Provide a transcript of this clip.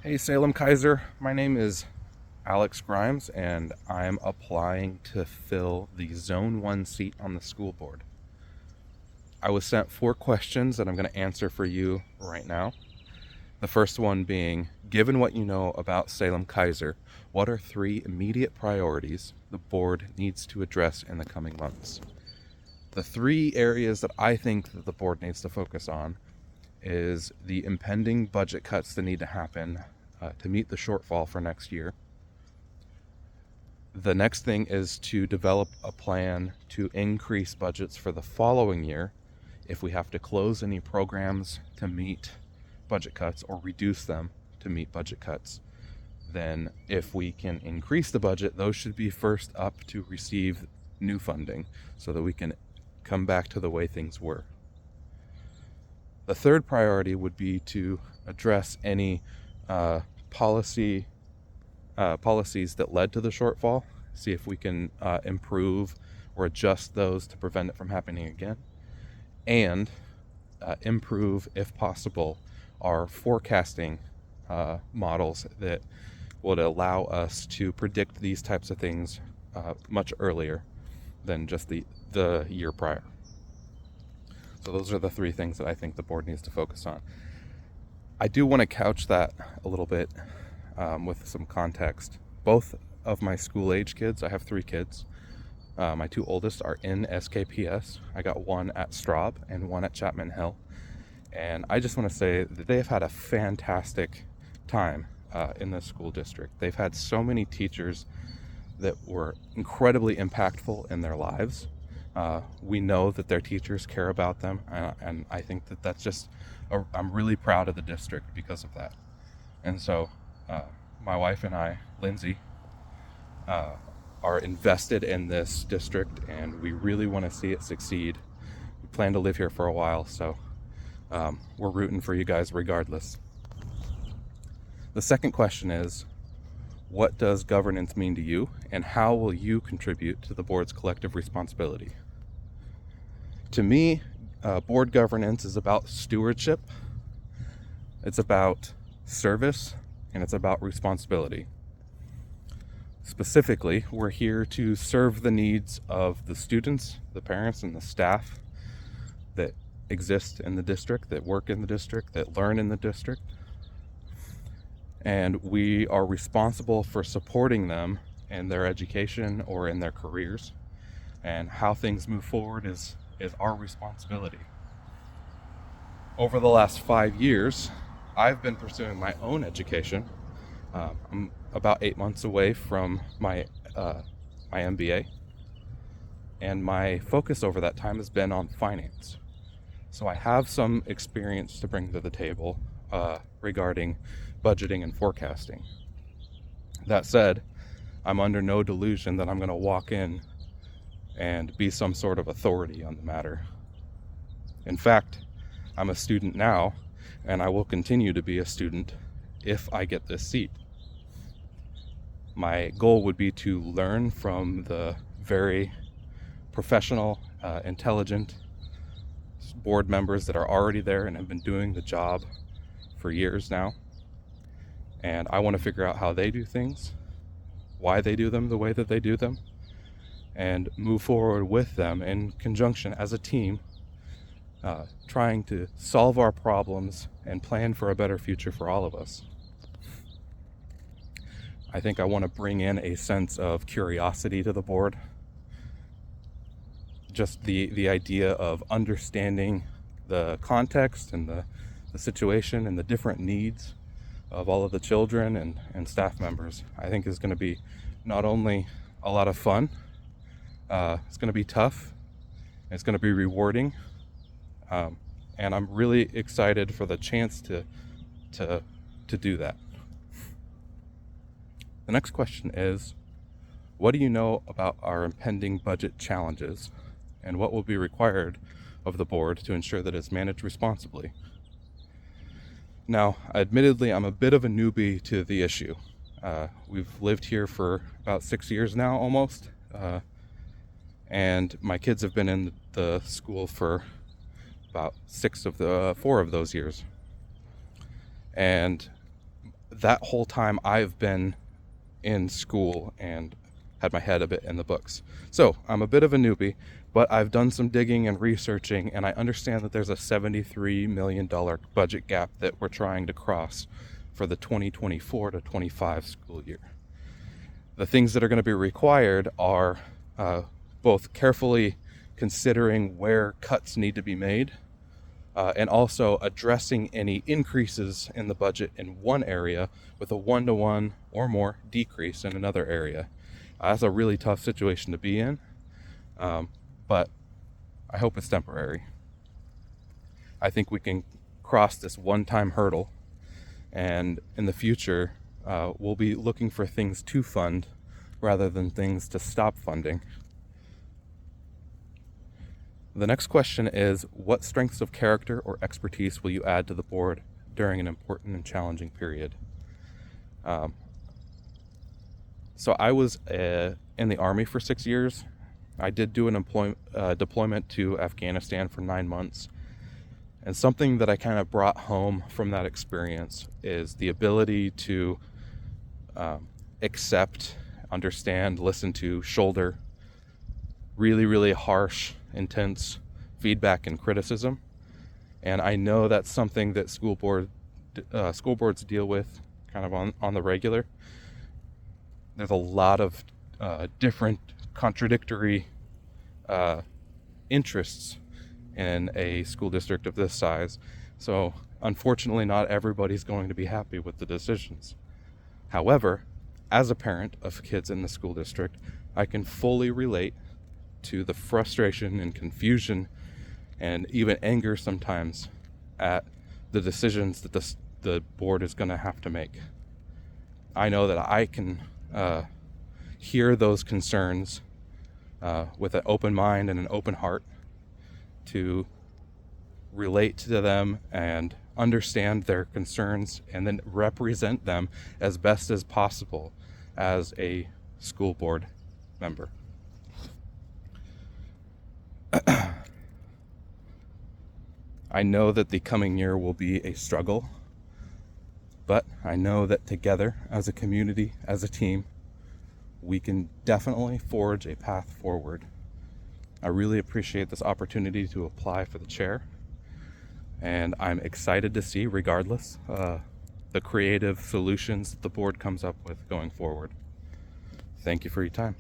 Hey Salem Kaiser, my name is Alex Grimes and I'm applying to fill the Zone 1 seat on the school board. I was sent 4 questions that I'm going to answer for you right now. The first one being, given what you know about Salem Kaiser, what are 3 immediate priorities the board needs to address in the coming months? The 3 areas that I think that the board needs to focus on is the impending budget cuts that need to happen to meet the shortfall for next year. The next thing is to develop a plan to increase budgets for the following year if we have to close any programs to meet budget cuts or reduce them to meet budget cuts. Then if we can increase the budget, those should be first up to receive new funding so that we can come back to the way things were. The third priority would be to address any policies that led to the shortfall, see if we can improve or adjust those to prevent it from happening again, and improve, if possible, our forecasting models that would allow us to predict these types of things much earlier than just the year prior. So those are the 3 things that I think the board needs to focus on. I do want to couch that a little bit with some context. Both of my school age kids, I have 3 kids. My 2 oldest are in SKPS. I got one at Straub and one at Chapman Hill. And I just want to say that they have had a fantastic time in the school district. They've had so many teachers that were incredibly impactful in their lives. We know that their teachers care about them, and I think that that's just, I'm really proud of the district because of that. And so my wife and I, Lindsay, are invested in this district, and we really want to see it succeed. We plan to live here for a while, so we're rooting for you guys regardless. The second question is, what does governance mean to you, and how will you contribute to the board's collective responsibility? To me, board governance is about stewardship, it's about service, and it's about responsibility. Specifically, we're here to serve the needs of the students, the parents, and the staff that exist in the district, that work in the district, that learn in the district. And we are responsible for supporting them in their education or in their careers. And how things move forward is our responsibility. Over the last 5 years, I've been pursuing my own education. I'm about 8 months away from my MBA, and my focus over that time has been on finance. So I have some experience to bring to the table regarding budgeting and forecasting. That said, I'm under no delusion that I'm going to walk in and be some sort of authority on the matter. In fact, I'm a student now, and I will continue to be a student if I get this seat. My goal would be to learn from the very professional, intelligent board members that are already there and have been doing the job for years now. And I want to figure out how they do things, why they do them the way that they do them, and move forward with them in conjunction as a team, trying to solve our problems and plan for a better future for all of us. I think I want to bring in a sense of curiosity to the board. Just the idea of understanding the context and the situation and the different needs of all of the children and staff members, I think is going to be not only a lot of fun, it's going to be tough, it's going to be rewarding, and I'm really excited for the chance to do that. The next question is, what do you know about our impending budget challenges, and what will be required of the board to ensure that it's managed responsibly? Now, admittedly, I'm a bit of a newbie to the issue. We've lived here for about 6 years now, almost, and my kids have been in the school for about 4 of those years. And that whole time I've been in school and had my head a bit in the books. So I'm a bit of a newbie, but I've done some digging and researching, and I understand that there's a $73 million budget gap that we're trying to cross for the 2024 to 25 school year. The things that are going to be required are both carefully considering where cuts need to be made, and also addressing any increases in the budget in one area with a 1-to-1 or more decrease in another area. That's a really tough situation to be in, but I hope it's temporary. I think we can cross this one-time hurdle, and in the future, we'll be looking for things to fund rather than things to stop funding. The next question is, what strengths of character or expertise will you add to the board during an important and challenging period? So I was in the Army for 6 years. I did do an deployment to Afghanistan for 9 months. And something that I kind of brought home from that experience is the ability to accept, understand, listen to, shoulder really, really harsh, intense feedback and criticism. And I know that's something that school boards deal with kind of on the regular. There's a lot of different contradictory interests in a school district of this size. So unfortunately, not everybody's going to be happy with the decisions. However, as a parent of kids in the school district, I can fully relate to the frustration and confusion and even anger sometimes at the decisions that the board is going to have to make. I know that I can hear those concerns with an open mind and an open heart, to relate to them and understand their concerns and then represent them as best as possible as a school board member. I know that the coming year will be a struggle, but I know that together as a community, as a team, we can definitely forge a path forward. I really appreciate this opportunity to apply for the chair, and I'm excited to see, regardless, the creative solutions the board comes up with going forward. Thank you for your time.